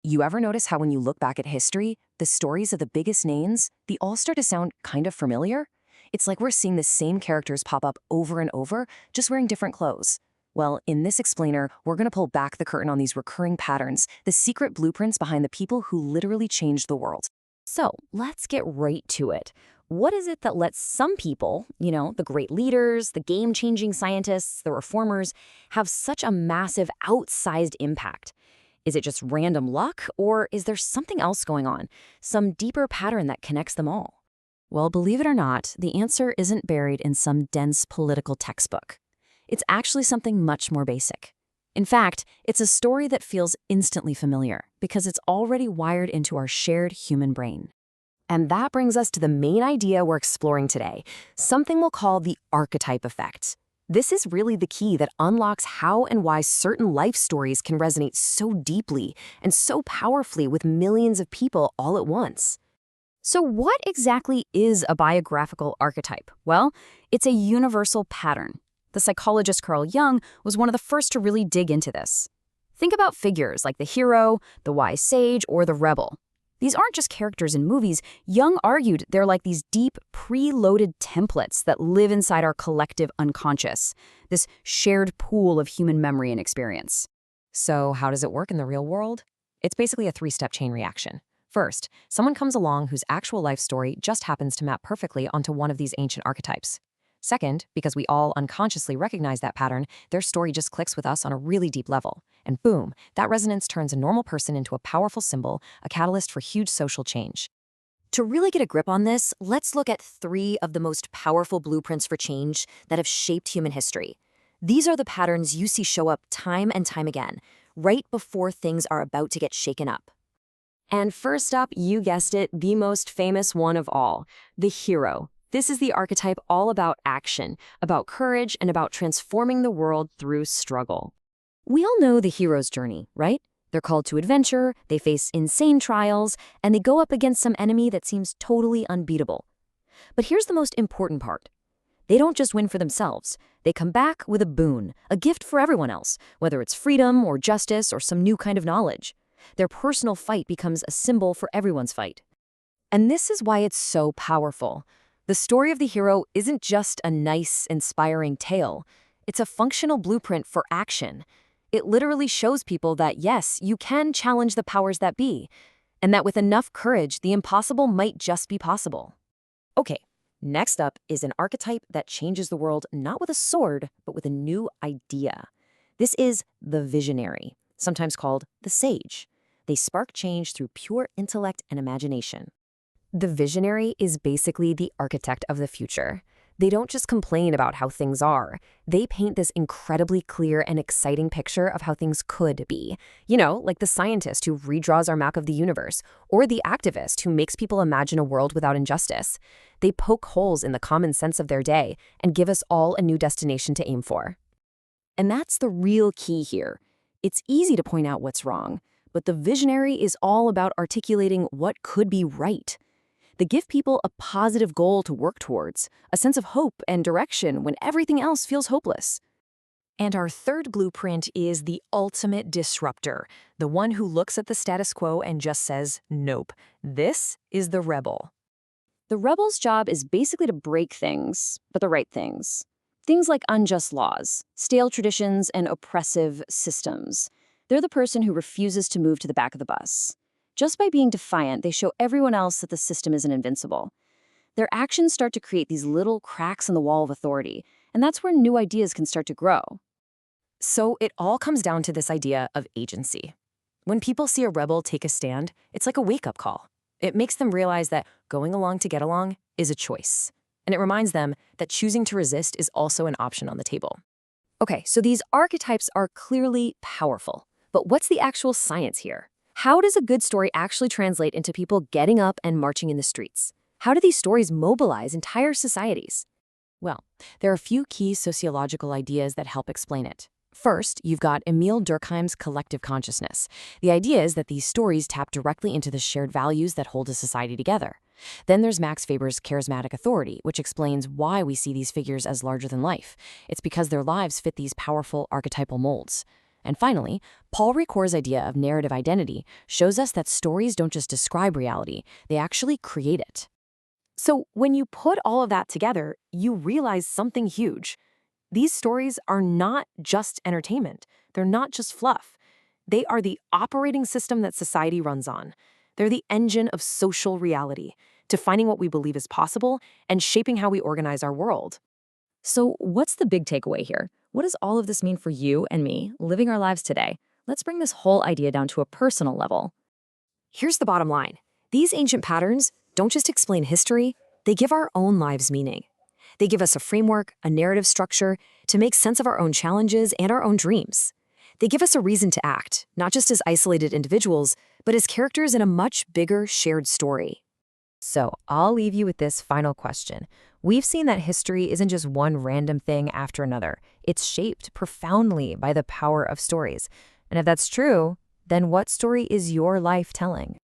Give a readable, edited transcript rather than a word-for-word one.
You ever notice how when you look back at history, the stories of the biggest names, they all start to sound kind of familiar? It's like we're seeing the same characters pop up over and over, just wearing different clothes. Well, in this explainer, we're going to pull back the curtain on these recurring patterns, the secret blueprints behind the people who literally changed the world. So let's get right to it. What is it that lets some people, the great leaders, the game-changing scientists, the reformers, have such a massive, outsized impact? Is it just random luck, or is there something else going on, some deeper pattern that connects them all? Well, believe it or not, the answer isn't buried in some dense political textbook. It's actually something much more basic. In fact, it's a story that feels instantly familiar because it's already wired into our shared human brain. And that brings us to the main idea we're exploring today, something we'll call the archetype effect. This is really the key that unlocks how and why certain life stories can resonate so deeply and so powerfully with millions of people all at once. So what exactly is a biographical archetype? Well, it's a universal pattern. The psychologist Carl Jung was one of the first to really dig into this. Think about figures like the hero, the wise sage, or the rebel. These aren't just characters in movies. Jung argued they're like these deep, preloaded templates that live inside our collective unconscious, this shared pool of human memory and experience. So how does it work in the real world? It's basically a three-step chain reaction. First, someone comes along whose actual life story just happens to map perfectly onto one of these ancient archetypes. Second, because we all unconsciously recognize that pattern, their story just clicks with us on a really deep level. And boom, that resonance turns a normal person into a powerful symbol, a catalyst for huge social change. To really get a grip on this, let's look at 3 of the most powerful blueprints for change that have shaped human history. These are the patterns you see show up time and time again, right before things are about to get shaken up. And first up, you guessed it, the most famous one of all, the hero. This is the archetype all about action, about courage, and about transforming the world through struggle. We all know the hero's journey, right? They're called to adventure, they face insane trials, and they go up against some enemy that seems totally unbeatable. But here's the most important part. They don't just win for themselves. They come back with a boon, a gift for everyone else, whether it's freedom or justice or some new kind of knowledge. Their personal fight becomes a symbol for everyone's fight. And this is why it's so powerful. The story of the hero isn't just a nice, inspiring tale. It's a functional blueprint for action. It literally shows people that, yes, you can challenge the powers that be, and that with enough courage, the impossible might just be possible. Okay, next up is an archetype that changes the world not with a sword, but with a new idea. This is the visionary, sometimes called the sage. They spark change through pure intellect and imagination. The visionary is basically the architect of the future. They don't just complain about how things are. They paint this incredibly clear and exciting picture of how things could be. Like the scientist who redraws our map of the universe, or the activist who makes people imagine a world without injustice. They poke holes in the common sense of their day and give us all a new destination to aim for. And that's the real key here. It's easy to point out what's wrong, but the visionary is all about articulating what could be right. They give people a positive goal to work towards, a sense of hope and direction when everything else feels hopeless. And our third blueprint is the ultimate disruptor, the one who looks at the status quo and just says, nope, this is the rebel. The rebel's job is basically to break things, but the right things. Things like unjust laws, stale traditions, and oppressive systems. They're the person who refuses to move to the back of the bus. Just by being defiant, they show everyone else that the system isn't invincible. Their actions start to create these little cracks in the wall of authority, and that's where new ideas can start to grow. So it all comes down to this idea of agency. When people see a rebel take a stand, it's like a wake-up call. It makes them realize that going along to get along is a choice. And it reminds them that choosing to resist is also an option on the table. Okay, so these archetypes are clearly powerful. But what's the actual science here? How does a good story actually translate into people getting up and marching in the streets? How do these stories mobilize entire societies? Well, there are a few key sociological ideas that help explain it. First, you've got Emile Durkheim's collective consciousness. The idea is that these stories tap directly into the shared values that hold a society together. Then there's Max Weber's charismatic authority, which explains why we see these figures as larger than life. It's because their lives fit these powerful archetypal molds. And finally, Paul Ricoeur's idea of narrative identity shows us that stories don't just describe reality, they actually create it. So when you put all of that together, you realize something huge. These stories are not just entertainment. They're not just fluff. They are the operating system that society runs on. They're the engine of social reality, defining what we believe is possible and shaping how we organize our world. So what's the big takeaway here? What does all of this mean for you and me living our lives today? Let's bring this whole idea down to a personal level. Here's the bottom line. These ancient patterns don't just explain history, they give our own lives meaning. They give us a framework, a narrative structure to make sense of our own challenges and our own dreams. They give us a reason to act, not just as isolated individuals, but as characters in a much bigger shared story. So I'll leave you with this final question. We've seen that history isn't just one random thing after another. It's shaped profoundly by the power of stories. And if that's true, then what story is your life telling?